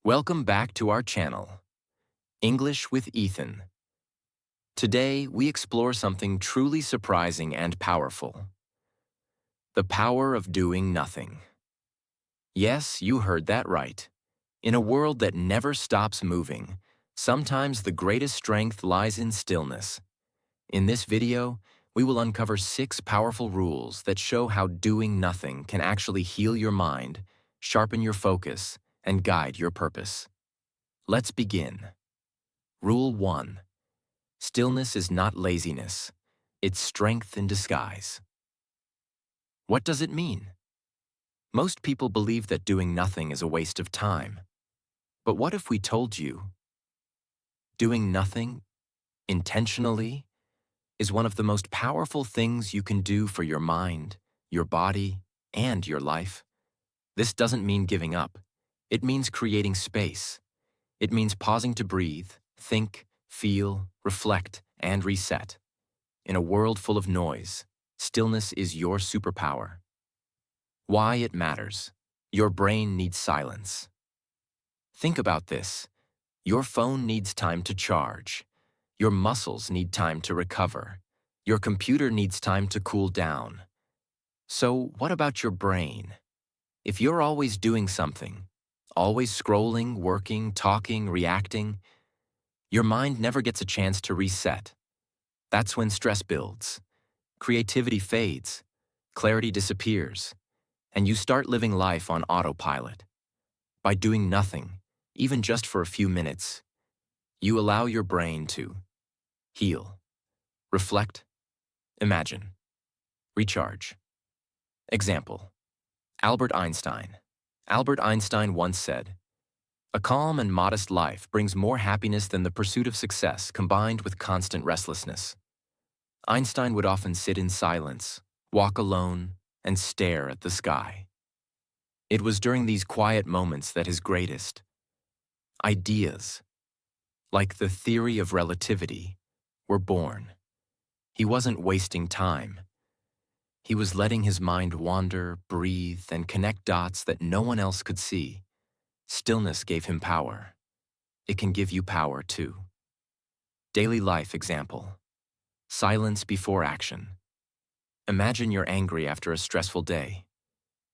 Welcome back to our channel, English with Ethan. Today, we explore something truly surprising and powerful. The power of doing nothing. Yes, you heard that right. In a world that never stops moving, sometimes the greatest strength lies in stillness. In this video, we will uncover 6 powerful rules that show how doing nothing can actually heal your mind, sharpen your focus, and guide your purpose. Let's begin. Rule 1. Stillness is not laziness. It's strength in disguise. What does it mean? Most people believe that doing nothing is a waste of time. But what if we told you doing nothing intentionally is one of the most powerful things you can do for your mind, your body, and your life? This doesn't mean giving up. It means creating space. It means pausing to breathe, think, feel, reflect, and reset. In a world full of noise, stillness is your superpower. Why it matters. Your brain needs silence. Think about this. Your phone needs time to charge. Your muscles need time to recover. Your computer needs time to cool down. So what about your brain? If you're always doing something, always scrolling, working, talking, reacting, your mind never gets a chance to reset. That's when stress builds, creativity fades, clarity disappears, and you start living life on autopilot. By doing nothing, even just for a few minutes, you allow your brain to heal, reflect, imagine, recharge. Example: Albert Einstein. Albert Einstein once said, "A calm and modest life brings more happiness than the pursuit of success combined with constant restlessness." Einstein would often sit in silence, walk alone, and stare at the sky. It was during these quiet moments that his greatest ideas, like the theory of relativity, were born. He wasn't wasting time. He was letting his mind wander, breathe, and connect dots that no one else could see. Stillness gave him power. It can give you power too. Daily life example: silence before action. Imagine you're angry after a stressful day.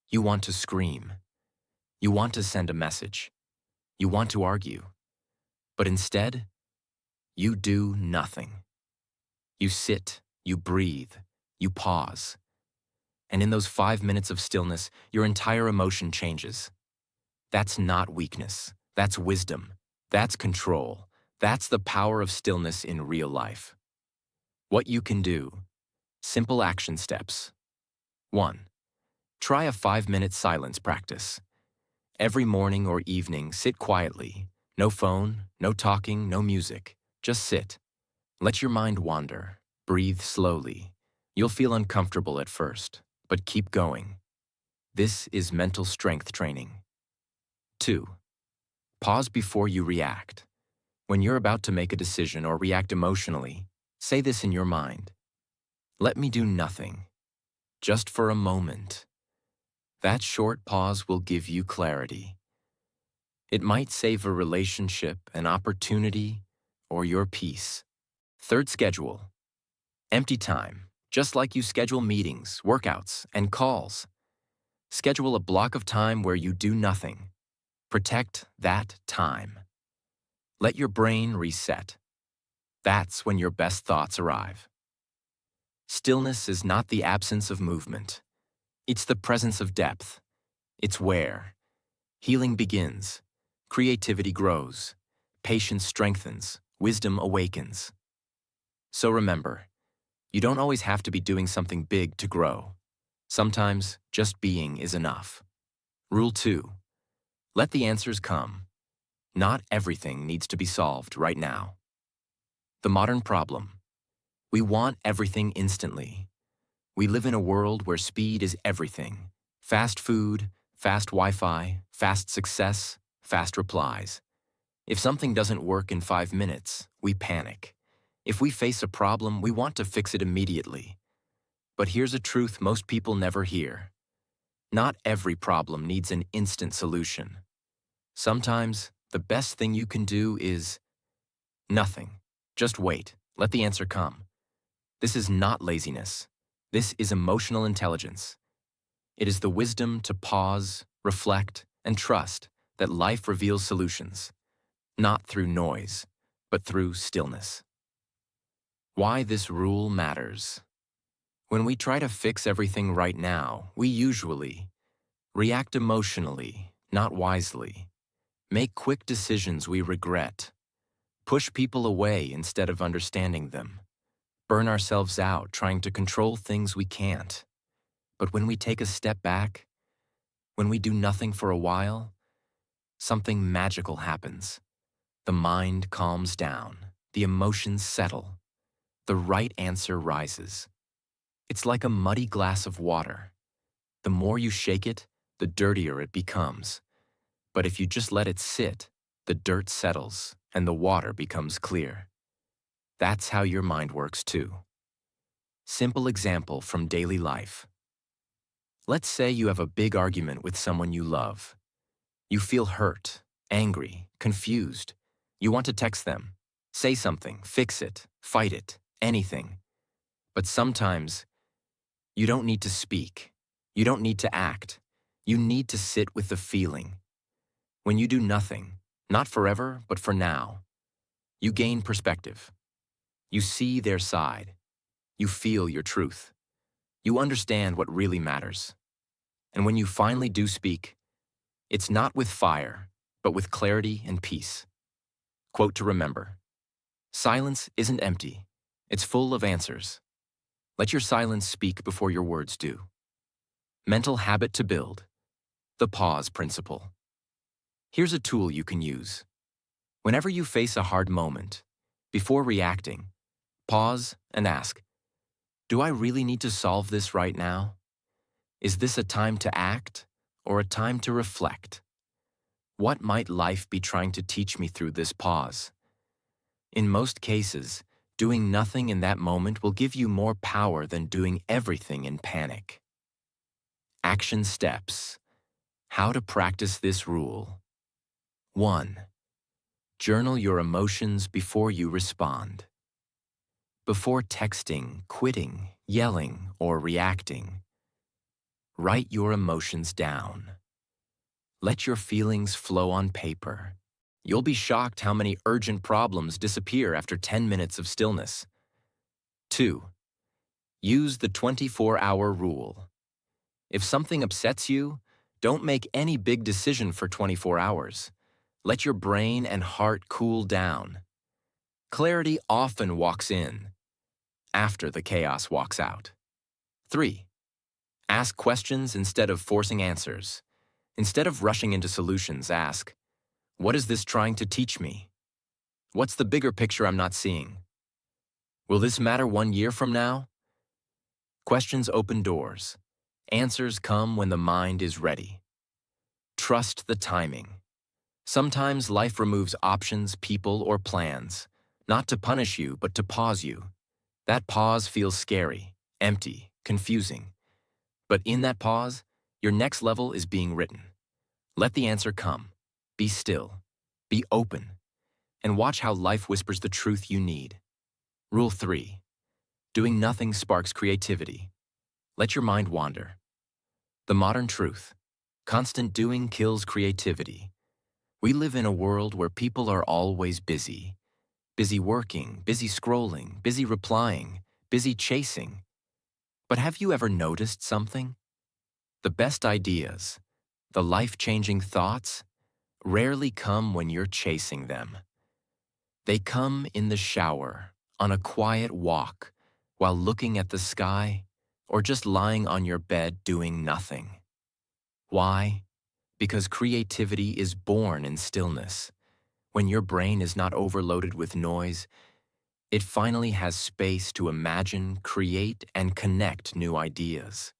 You want to scream. You want to send a message. You want to argue. But instead, you do nothing. You sit, you breathe, you pause. And in those 5 minutes of stillness, your entire emotion changes. That's not weakness. That's wisdom. That's control. That's the power of stillness in real life. What you can do. Simple action steps. 1. Try a 5-minute silence practice. Every morning or evening, sit quietly. No phone, no talking, no music. Just sit. Let your mind wander. Breathe slowly. You'll feel uncomfortable at first, but keep going. This is mental strength training. 2. Pause before you react. When you're about to make a decision or react emotionally, say this in your mind: "Let me do nothing, just for a moment." That short pause will give you clarity. It might save a relationship, an opportunity, or your peace. 3rd, schedule. Empty time, just like you schedule meetings, workouts, and calls. Schedule a block of time where you do nothing. Protect that time. Let your brain reset. That's when your best thoughts arrive. Stillness is not the absence of movement. It's the presence of depth. It's where healing begins, creativity grows, patience strengthens, wisdom awakens. So remember, you don't always have to be doing something big to grow. Sometimes just being is enough. Rule 2. Let the answers come. Not everything needs to be solved right now. The modern problem. We want everything instantly. We live in a world where speed is everything. Fast food, fast Wi-Fi, fast success, fast replies. If something doesn't work in 5 minutes, we panic. If we face a problem, we want to fix it immediately. But here's a truth most people never hear. Not every problem needs an instant solution. Sometimes the best thing you can do is nothing. Just wait. Let the answer come. This is not laziness. This is emotional intelligence. It is the wisdom to pause, reflect, and trust that life reveals solutions, not through noise, but through stillness. Why this rule matters. When we try to fix everything right now, we usually react emotionally, not wisely, make quick decisions we regret, push people away instead of understanding them, burn ourselves out trying to control things we can't. But when we take a step back, when we do nothing for a while, something magical happens. The mind calms down, the emotions settle, the right answer rises. It's like a muddy glass of water. The more you shake it, the dirtier it becomes. But if you just let it sit, the dirt settles and the water becomes clear. That's how your mind works too. Simple example from daily life. Let's say you have a big argument with someone you love. You feel hurt, angry, confused. You want to text them, say something, fix it, fight it, anything. But sometimes, you don't need to speak. You don't need to act. You need to sit with the feeling. When you do nothing, not forever, but for now, you gain perspective. You see their side. You feel your truth. You understand what really matters. And when you finally do speak, it's not with fire, but with clarity and peace. Quote to remember: silence isn't empty. It's full of answers. Let your silence speak before your words do. Mental habit to build: the pause principle. Here's a tool you can use. Whenever you face a hard moment, before reacting, pause and ask, do I really need to solve this right now? Is this a time to act or a time to reflect? What might life be trying to teach me through this pause? In most cases, doing nothing in that moment will give you more power than doing everything in panic. Action steps. How to practice this rule. 1. Journal your emotions before you respond. Before texting, quitting, yelling, or reacting, write your emotions down. Let your feelings flow on paper. You'll be shocked how many urgent problems disappear after 10 minutes of stillness. 2. Use the 24-hour rule. If something upsets you, don't make any big decision for 24 hours. Let your brain and heart cool down. Clarity often walks in after the chaos walks out. 3. Ask questions instead of forcing answers. Instead of rushing into solutions, ask, what is this trying to teach me? What's the bigger picture I'm not seeing? Will this matter 1 year from now? Questions open doors. Answers come when the mind is ready. Trust the timing. Sometimes life removes options, people, or plans, not to punish you, but to pause you. That pause feels scary, empty, confusing. But in that pause, your next level is being written. Let the answer come. Be still. Be open. And watch how life whispers the truth you need. Rule 3. Doing nothing sparks creativity. Let your mind wander. The modern truth. Constant doing kills creativity. We live in a world where people are always busy. Busy working, busy scrolling, busy replying, busy chasing. But have you ever noticed something? The best ideas, the life-changing thoughts, rarely come when you're chasing them. They come in the shower, on a quiet walk, while looking at the sky, or just lying on your bed doing nothing. Why? Because creativity is born in stillness. When your brain is not overloaded with noise, it finally has space to imagine, create, and connect new ideas.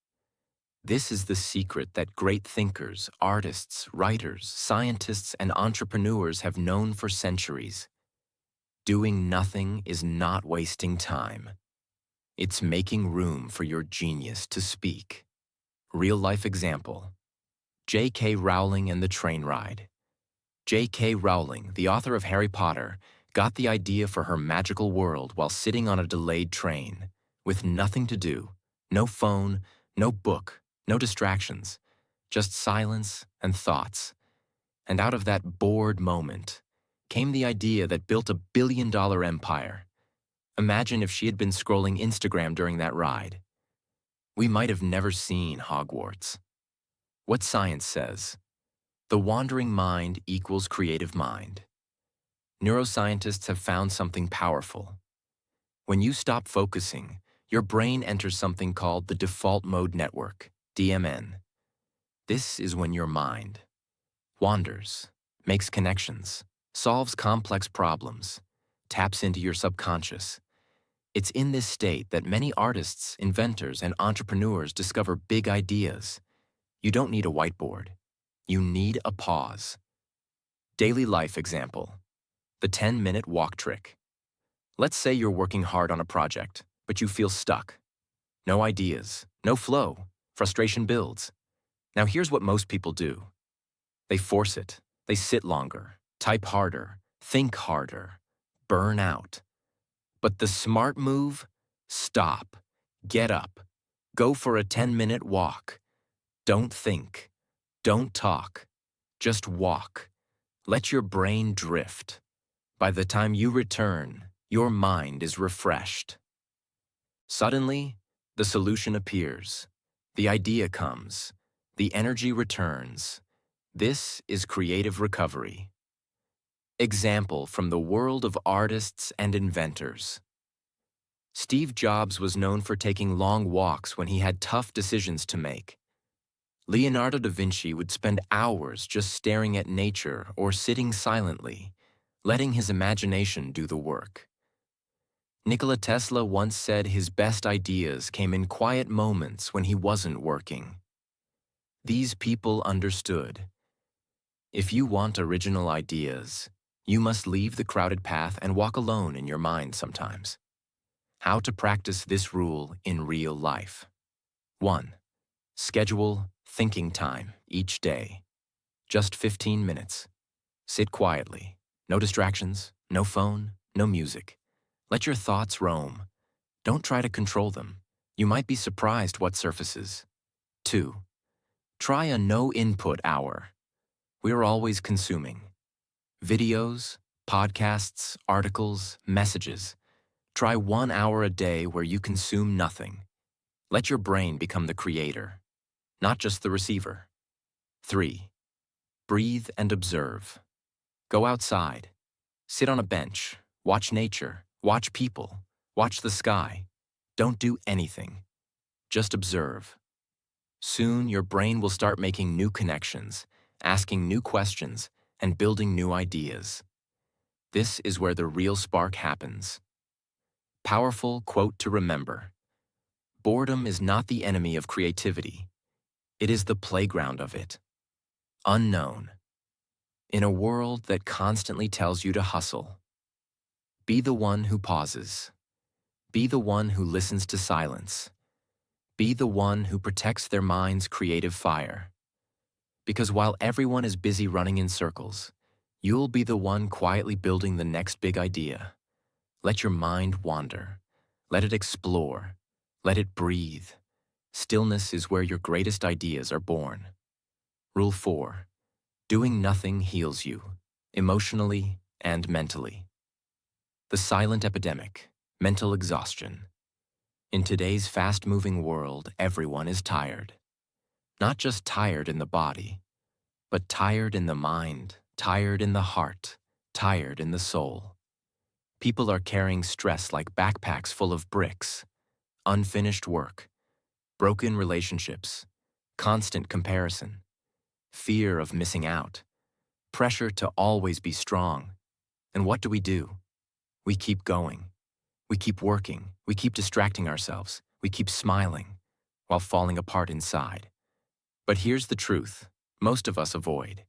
This is the secret that great thinkers, artists, writers, scientists, and entrepreneurs have known for centuries. Doing nothing is not wasting time. It's making room for your genius to speak. Real-life example. J.K. Rowling and the Train Ride. J.K. Rowling, the author of Harry Potter, got the idea for her magical world while sitting on a delayed train, with nothing to do, no phone, no book, no distractions, just silence and thoughts. And out of that bored moment came the idea that built a billion-dollar empire. Imagine if she had been scrolling Instagram during that ride. We might have never seen Hogwarts. What science says: the wandering mind equals creative mind. Neuroscientists have found something powerful. When you stop focusing, your brain enters something called the default mode network, DMN. This is when your mind wanders, makes connections, solves complex problems, taps into your subconscious. It's in this state that many artists, inventors, and entrepreneurs discover big ideas. You don't need a whiteboard. You need a pause. Daily life example: the 10-minute walk trick. Let's say you're working hard on a project, but you feel stuck. No ideas, no flow, frustration builds. Now here's what most people do. They force it. They sit longer, type harder, think harder, burn out. But the smart move? Stop. Get up. Go for a 10-minute walk. Don't think. Don't talk. Just walk. Let your brain drift. By the time you return, your mind is refreshed. Suddenly, the solution appears. The idea comes. The energy returns. This is creative recovery. Example from the world of artists and inventors. Steve Jobs was known for taking long walks when he had tough decisions to make. Leonardo da Vinci would spend hours just staring at nature or sitting silently, letting his imagination do the work. Nikola Tesla once said his best ideas came in quiet moments when he wasn't working. These people understood. If you want original ideas, you must leave the crowded path and walk alone in your mind sometimes. How to practice this rule in real life. 1. Schedule thinking time each day. Just 15 minutes. Sit quietly. No distractions, no phone, no music. Let your thoughts roam. Don't try to control them. You might be surprised what surfaces. 2. Try a no-input hour. We're always consuming. Videos, podcasts, articles, messages. Try 1 hour a day where you consume nothing. Let your brain become the creator, not just the receiver. 3. Breathe and observe. Go outside. Sit on a bench. Watch nature. Watch people. Watch the sky. Don't do anything. Just observe. Soon, your brain will start making new connections, asking new questions, and building new ideas. This is where the real spark happens. Powerful quote to remember: boredom is not the enemy of creativity. It is the playground of it. Unknown. In a world that constantly tells you to hustle, be the one who pauses. Be the one who listens to silence. Be the one who protects their mind's creative fire. Because while everyone is busy running in circles, you'll be the one quietly building the next big idea. Let your mind wander. Let it explore. Let it breathe. Stillness is where your greatest ideas are born. Rule 4. Doing nothing heals you, emotionally and mentally. The silent epidemic, mental exhaustion. In today's fast-moving world, everyone is tired. Not just tired in the body, but tired in the mind, tired in the heart, tired in the soul. People are carrying stress like backpacks full of bricks, unfinished work, broken relationships, constant comparison, fear of missing out, pressure to always be strong. And what do? We keep going. We keep working. We keep distracting ourselves. We keep smiling while falling apart inside. But here's the truth most of us avoid.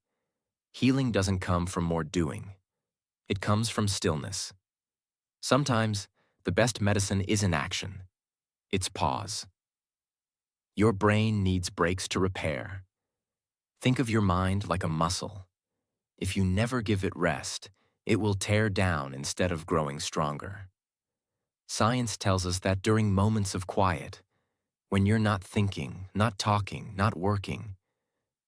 Healing doesn't come from more doing. It comes from stillness. Sometimes, the best medicine isn't action. It's pause. Your brain needs breaks to repair. Think of your mind like a muscle. if you never give it rest, it will tear down instead of growing stronger. Science tells us that during moments of quiet, when you're not thinking, not talking, not working,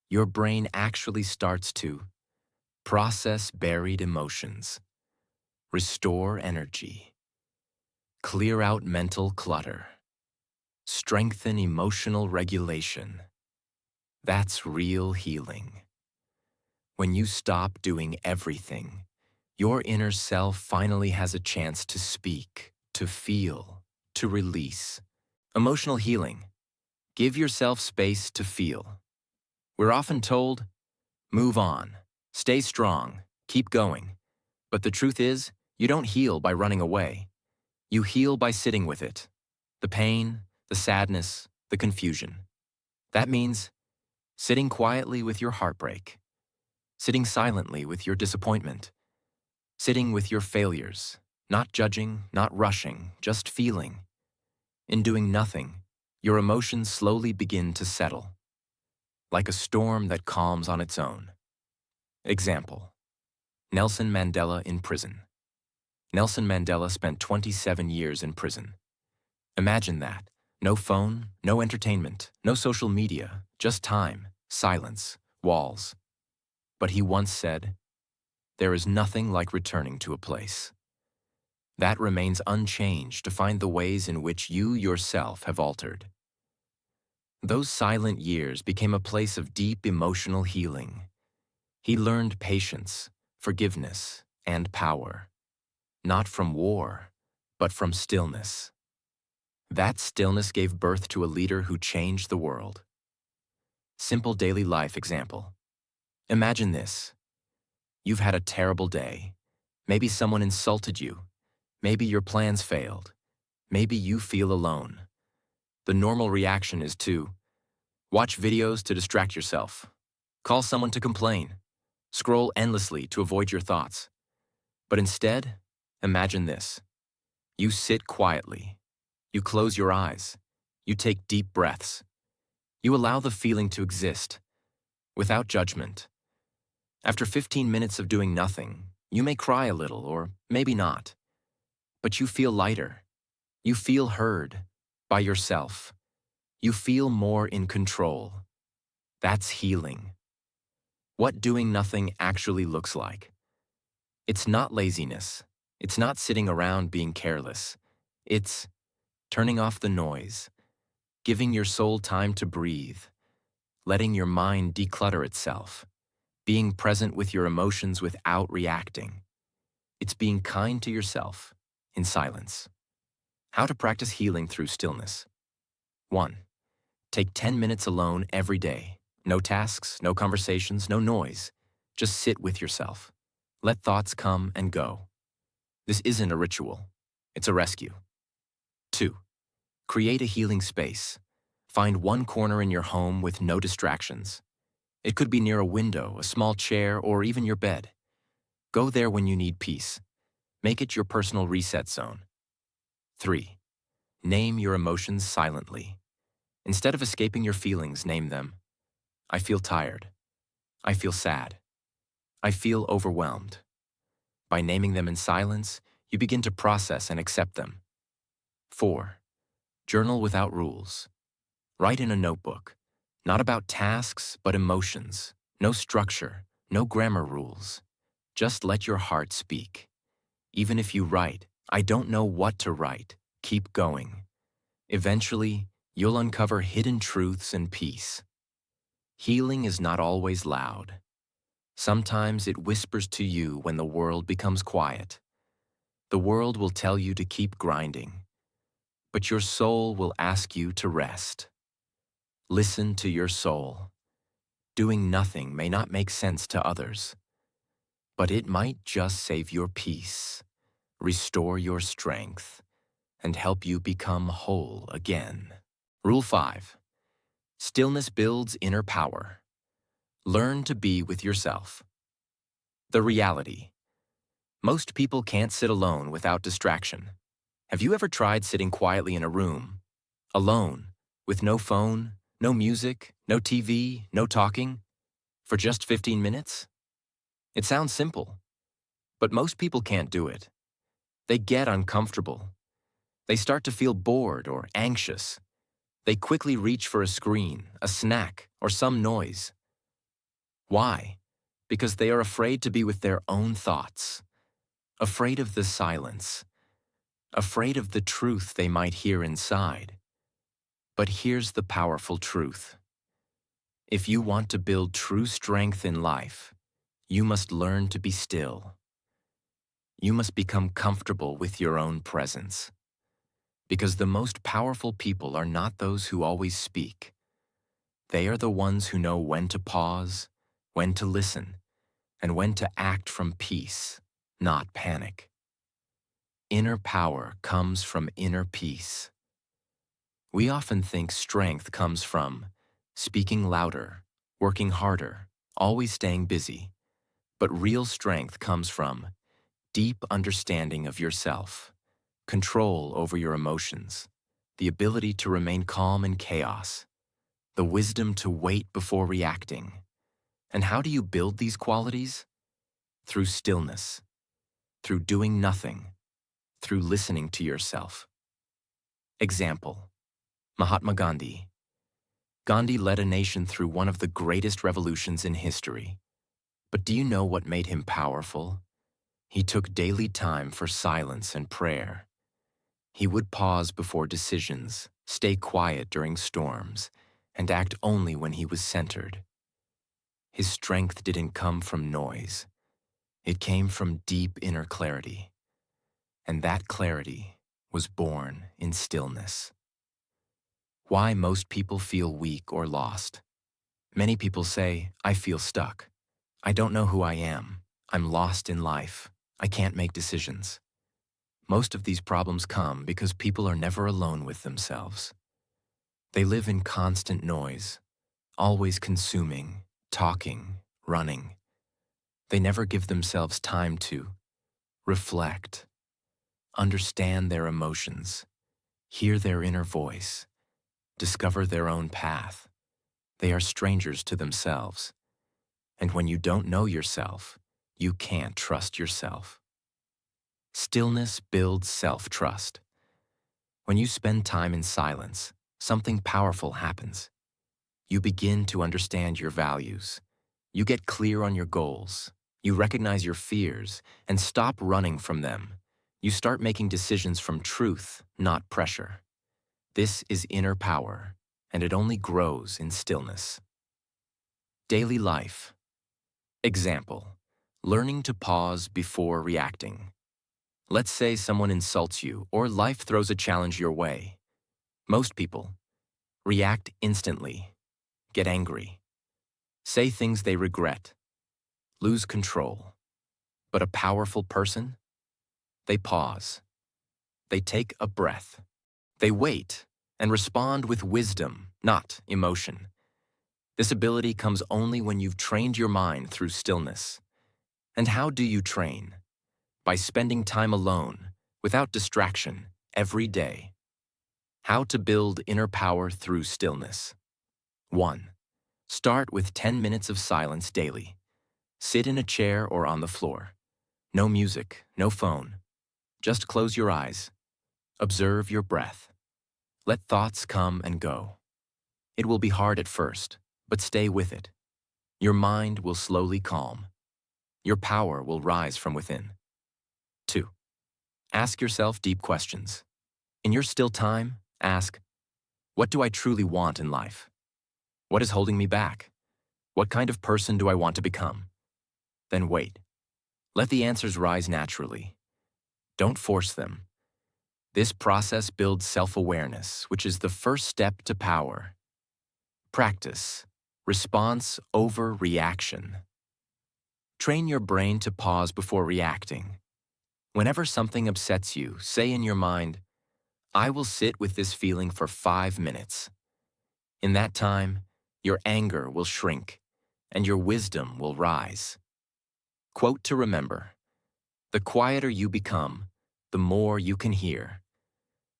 your brain actually starts to process buried emotions, restore energy, clear out mental clutter, strengthen emotional regulation. That's real healing. When you stop doing everything, your inner self finally has a chance to speak, to feel, to release. Emotional healing. Give yourself space to feel. We're often told, move on, stay strong, keep going. But the truth is, you don't heal by running away. You heal by sitting with it. The pain, the sadness, the confusion. That means sitting quietly with your heartbreak, sitting silently with your disappointment, sitting with your failures, not judging, not rushing, just feeling. In doing nothing, your emotions slowly begin to settle, like a storm that calms on its own. Example: Nelson Mandela in prison. Nelson Mandela spent 27 years in prison. Imagine that. No phone, no entertainment, no social media, just time, silence, walls. But he once said, "There is nothing like returning to a place." That remains unchanged to find the ways in which you yourself have altered. Those silent years became a place of deep emotional healing. He learned patience, forgiveness, and power, not from war, but from stillness. That stillness gave birth to a leader who changed the world. Simple daily life example. Imagine this. You've had a terrible day. Maybe someone insulted you. Maybe your plans failed. Maybe you feel alone. The normal reaction is to watch videos to distract yourself, call someone to complain, scroll endlessly to avoid your thoughts. But instead, imagine this. You sit quietly. You close your eyes. You take deep breaths. You allow the feeling to exist, without judgment. After 15 minutes of doing nothing, you may cry a little, or maybe not. But you feel lighter. You feel heard by yourself. You feel more in control. That's healing. What doing nothing actually looks like. It's not laziness. It's not sitting around being careless. It's turning off the noise, giving your soul time to breathe, letting your mind declutter itself, being present with your emotions without reacting. It's being kind to yourself in silence. How to practice healing through stillness. 1. Take 10 minutes alone every day. No tasks, no conversations, no noise. Just sit with yourself. Let thoughts come and go. This isn't a ritual. It's a rescue. 2. Create a healing space. Find one corner in your home with no distractions. It could be near a window, a small chair, or even your bed. Go there when you need peace. Make it your personal reset zone. 3. Name your emotions silently. Instead of escaping your feelings, name them. I feel tired. I feel sad. I feel overwhelmed. By naming them in silence, you begin to process and accept them. 4. Journal without rules. Write in a notebook, not about tasks, but emotions. No structure, no grammar rules. Just let your heart speak. Even if you write, I don't know what to write, keep going. Eventually, you'll uncover hidden truths and peace. Healing is not always loud. Sometimes it whispers to you when the world becomes quiet. The world will tell you to keep grinding, but your soul will ask you to rest. Listen to your soul. Doing nothing may not make sense to others, but it might just save your peace, restore your strength, and help you become whole again. Rule 5. Stillness builds inner power. Learn to be with yourself. The reality. Most people can't sit alone without distraction. Have you ever tried sitting quietly in a room, alone, with no phone, no music, no TV, no talking, for just 15 minutes? It sounds simple, but most people can't do it. They get uncomfortable. They start to feel bored or anxious. They quickly reach for a screen, a snack, or some noise. Why? Because they are afraid to be with their own thoughts, afraid of the silence, afraid of the truth they might hear inside. But here's the powerful truth. If you want to build true strength in life, you must learn to be still. You must become comfortable with your own presence. Because the most powerful people are not those who always speak. They are the ones who know when to pause, when to listen, and when to act from peace, not panic. Inner power comes from inner peace. We often think strength comes from speaking louder, working harder, always staying busy. But real strength comes from deep understanding of yourself, control over your emotions, the ability to remain calm in chaos, the wisdom to wait before reacting. And how do you build these qualities? Through stillness, through doing nothing, through listening to yourself. Example: Mahatma Gandhi. Gandhi led a nation through one of the greatest revolutions in history. But do you know what made him powerful? He took daily time for silence and prayer. He would pause before decisions, stay quiet during storms, and act only when he was centered. His strength didn't come from noise. It came from deep inner clarity. And that clarity was born in stillness. Why most people feel weak or lost? Many people say, I feel stuck. I don't know who I am. I'm lost in life. I can't make decisions. Most of these problems come because people are never alone with themselves. They live in constant noise, always consuming, talking, running. They never give themselves time to reflect, understand their emotions, hear their inner voice, discover their own path. They are strangers to themselves. And when you don't know yourself, you can't trust yourself. Stillness builds self-trust. When you spend time in silence, something powerful happens. You begin to understand your values. You get clear on your goals. You recognize your fears and stop running from them. You start making decisions from truth, not pressure. This is inner power, and it only grows in stillness. Daily life. Example: learning to pause before reacting. Let's say someone insults you or life throws a challenge your way. Most people react instantly, get angry, say things they regret, lose control. But a powerful person? They pause. They take a breath. They wait and respond with wisdom, not emotion. This ability comes only when you've trained your mind through stillness. And how do you train? By spending time alone, without distraction, every day. How to build inner power through stillness. 1. Start with 10 minutes of silence daily. Sit in a chair or on the floor. No music, no phone. Just close your eyes. Observe your breath. Let thoughts come and go. It will be hard at first, but stay with it. Your mind will slowly calm. Your power will rise from within. 2. Ask yourself deep questions. In your still time, ask, what do I truly want in life? What is holding me back? What kind of person do I want to become? Then wait. Let the answers rise naturally. Don't force them. This process builds self-awareness, which is the first step to power. Practice. Response over reaction. Train your brain to pause before reacting. Whenever something upsets you, say in your mind, I will sit with this feeling for 5 minutes. In that time, your anger will shrink, and your wisdom will rise. Quote to remember: the quieter you become, the more you can hear.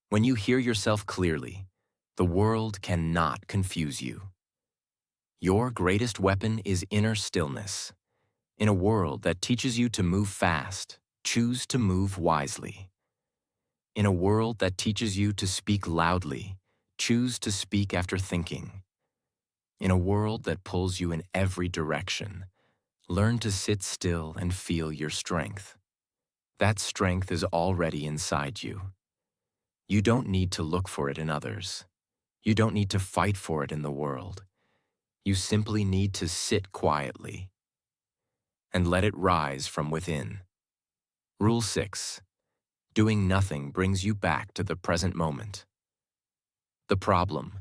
When you hear yourself clearly, the world cannot confuse you. Your greatest weapon is inner stillness. In a world that teaches you to move fast, choose to move wisely. In a world that teaches you to speak loudly, choose to speak after thinking. In a world that pulls you in every direction, learn to sit still and feel your strength. That strength is already inside you. You don't need to look for it in others. You don't need to fight for it in the world. You simply need to sit quietly and let it rise from within. Rule 6. Doing nothing brings you back to the present moment. The problem: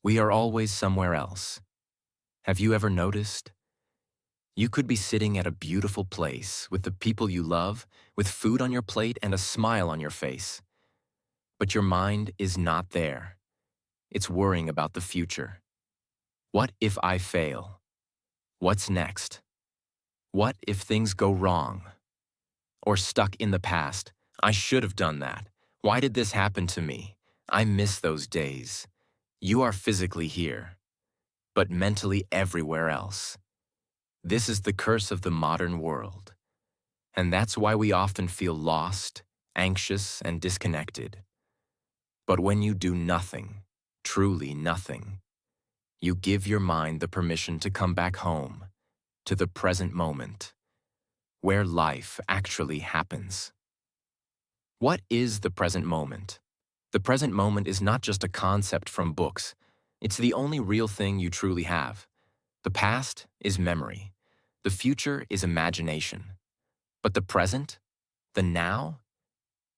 we are always somewhere else. Have you ever noticed? You could be sitting at a beautiful place with the people you love, with food on your plate and a smile on your face. But your mind is not there. It's worrying about the future. What if I fail? What's next? What if things go wrong? Or stuck in the past, I should have done that. Why did this happen to me? I miss those days. You are physically here, but mentally everywhere else. This is the curse of the modern world. And that's why we often feel lost, anxious, and disconnected. But when you do nothing, truly nothing, you give your mind the permission to come back home, to the present moment, where life actually happens. What is the present moment? The present moment is not just a concept from books. It's the only real thing you truly have. The past is memory. The future is imagination. But the present, the now,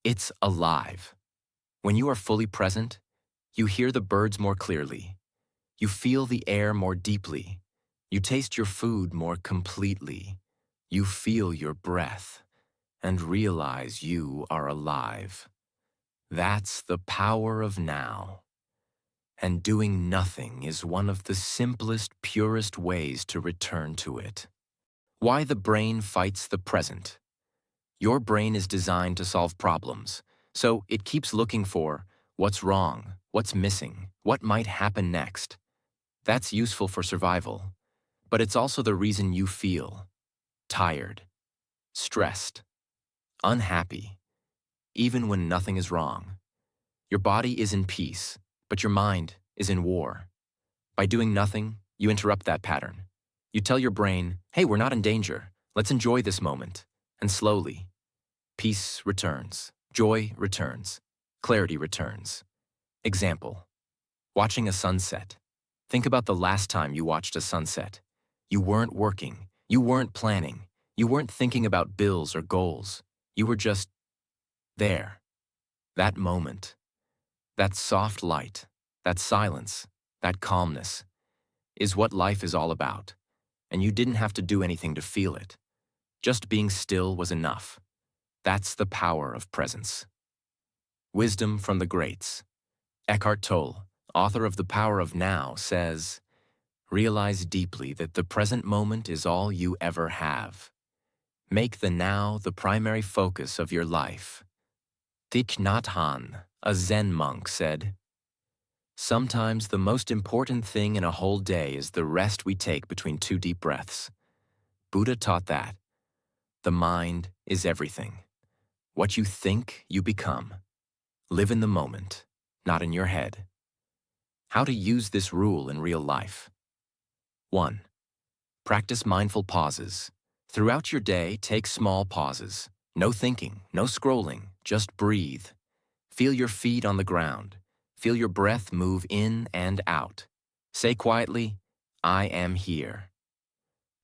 it's alive. When you are fully present, you hear the birds more clearly. You feel the air more deeply. You taste your food more completely. You feel your breath and realize you are alive. That's the power of now. And doing nothing is one of the simplest, purest ways to return to it. Why the brain fights the present. Your brain is designed to solve problems, so it keeps looking for what's wrong, what's missing, what might happen next. That's useful for survival, but it's also the reason you feel tired, stressed, unhappy, even when nothing is wrong. Your body is in peace, but your mind is in war. By doing nothing, you interrupt that pattern. You tell your brain, hey, we're not in danger. Let's enjoy this moment. And slowly, peace returns, joy returns, clarity returns. Example: watching a sunset. Think about the last time you watched a sunset. You weren't working, you weren't planning, you weren't thinking about bills or goals. You were just there. That moment, that soft light, that silence, that calmness, is what life is all about. And you didn't have to do anything to feel it. Just being still was enough. That's the power of presence. Wisdom from the greats. Eckhart Tolle, author of The Power of Now, says, realize deeply that the present moment is all you ever have. Make the now the primary focus of your life. Thich Nhat Hanh, a Zen monk, said, sometimes the most important thing in a whole day is the rest we take between two deep breaths. Buddha taught that. The mind is everything. What you think, you become. Live in the moment, not in your head. How to use this rule in real life. 1. Practice mindful pauses. Throughout your day, take small pauses. No thinking, no scrolling, just breathe. Feel your feet on the ground. Feel your breath move in and out. Say quietly, I am here.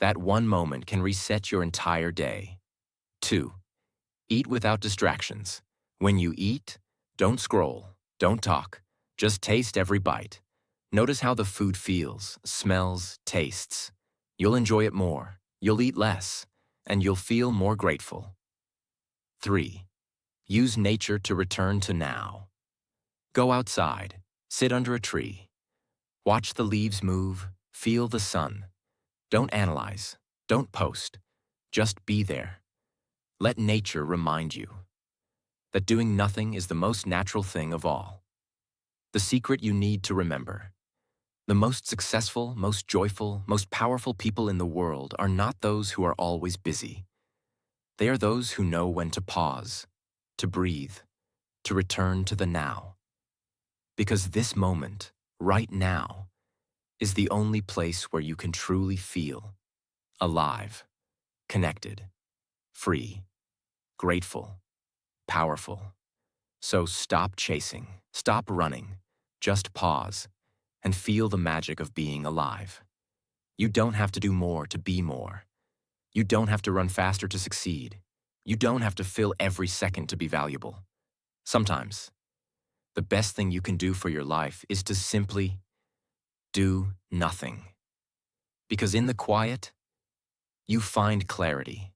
That one moment can reset your entire day. 2. Eat without distractions. When you eat, don't scroll, don't talk. Just taste every bite. Notice how the food feels, smells, tastes. You'll enjoy it more, you'll eat less, and you'll feel more grateful. 3. Use nature to return to now. Go outside, sit under a tree. Watch the leaves move, feel the sun. Don't analyze, don't post, just be there. Let nature remind you that doing nothing is the most natural thing of all. The secret you need to remember. The most successful, most joyful, most powerful people in the world are not those who are always busy. They are those who know when to pause, to breathe, to return to the now. Because this moment, right now, is the only place where you can truly feel alive, connected, free, grateful, powerful. So stop chasing, stop running, just pause and feel the magic of being alive. You don't have to do more to be more. You don't have to run faster to succeed. You don't have to fill every second to be valuable. Sometimes, the best thing you can do for your life is to simply do nothing. Because in the quiet, you find clarity.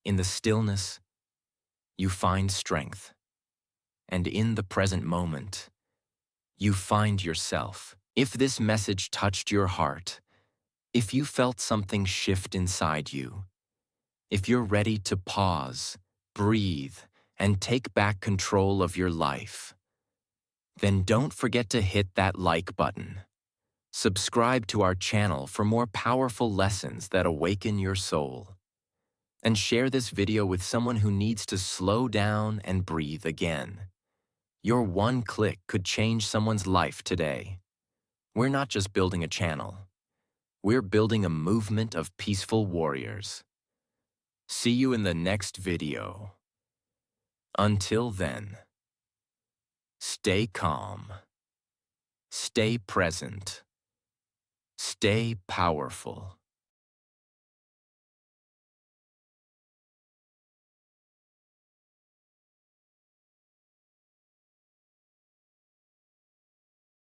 In the stillness, you find strength. And in the present moment, you find yourself. If this message touched your heart, if you felt something shift inside you, if you're ready to pause, breathe, and take back control of your life, then don't forget to hit that like button. Subscribe to our channel for more powerful lessons that awaken your soul. And share this video with someone who needs to slow down and breathe again. Your one click could change someone's life today. We're not just building a channel. We're building a movement of peaceful warriors. See you in the next video. Until then, stay calm, stay present, stay powerful.